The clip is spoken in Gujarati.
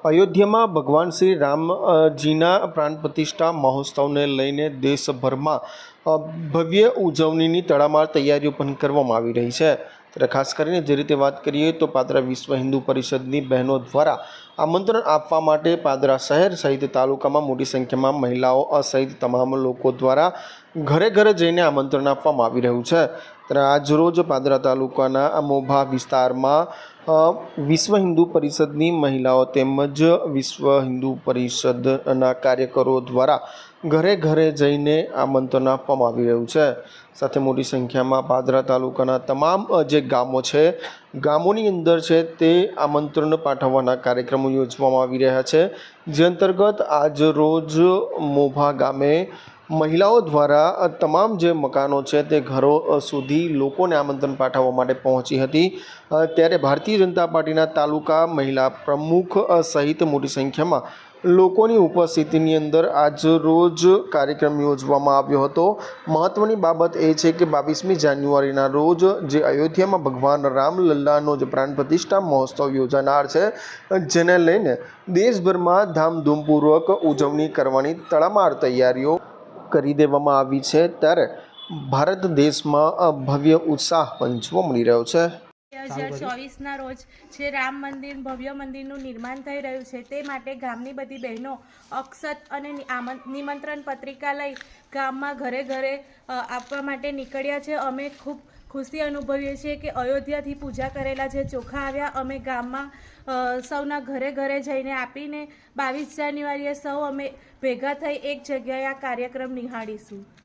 અયોધ્યામાં ભગવાન શ્રી રામજીના પ્રાણ પ્રતિષ્ઠા મહોત્સવને લઈને દેશભરમાં ભવ્ય ઉજવણીની તડામાર તૈયારીઓ પણ કરવામાં આવી રહી છે। ત્યારે ખાસ કરીને જે રીતે વાત કરીએ તો પાદરા વિશ્વ હિન્દુ પરિષદની બહેનો દ્વારા આમંત્રણ આપવા માટે પાદરા શહેર સહિત તાલુકામાં મોટી સંખ્યામાં મહિલાઓ સહિત તમામ લોકો દ્વારા ઘરે ઘરે જઈને આમંત્રણ આપવામાં આવી રહ્યું છે। ત્યારે આજરોજ પાદરા તાલુકાના મોભા વિસ્તારમાં વિશ્વ હિન્દુ પરિષદની મહિલાઓ તેમજ વિશ્વ હિન્દુ પરિષદના કાર્યકરો દ્વારા ઘરે ઘરે જઈને આમંત્રણ આપવામાં આવી રહ્યું છે। સાથે મોટી સંખ્યામાં પાદરા તાલુકાના તમામ જે ગામો છે, ગામોની અંદર છે તે આમંત્રણ પાઠવવાના કાર્યક્રમો યોજવામાં આવી રહ્યા છે। જે અંતર્ગત આજ રોજ મોભા ગામે મહિલાઓ દ્વારા તમામ જે મકાનો છે તે ઘરો સુધી લોકોને આમંત્રણ પાઠવવા માટે પહોંચી હતી। ત્યારે ભારતીય જનતા પાર્ટીના તાલુકા મહિલા પ્રમુખ સહિત મોટી સંખ્યામાં લોકોની ઉપસ્થિતિની અંદર આજ રોજ કાર્યક્રમ યોજવામાં આવ્યો હતો। મહત્ત્વની બાબત એ છે કે 22મી જાન્યુઆરીના રોજ જે અયોધ્યામાં ભગવાન રામલલ્લાનો જે પ્રાણ પ્રતિષ્ઠા મહોત્સવ યોજાનાર છે, જેને લઈને દેશભરમાં ધામધૂમપૂર્વક ઉજવણી કરવાની તડામાર તૈયારીઓ કરી દેવામાં આવી છે। ત્યારે ભારત દેશમાં ભવ્ય ઉત્સાહ પણ જોવા મળી રહ્યો છે। 2024ના રોજ જે રામ મંદિર ભવ્ય મંદિરનું નિર્માણ થઈ રહ્યું છે તે માટે ગામની બધી બહેનો અક્ષત અને નિમંત્રણ પત્રિકા લઈ ગામમાં ઘરે ઘરે આપવા માટે નીકળ્યા છે। અમે ખૂબ ખુશી અનુભવીએ છીએ કે અયોધ્યાથી પૂજા કરેલા જે ચોખા આવ્યા, અમે ગામમાં સૌના ઘરે ઘરે જઈને આપીને 22 જાન્યુઆરીએ સૌ અમે ભેગા થઈ એક જગ્યાએ આ કાર્યક્રમ નિહાળીશું।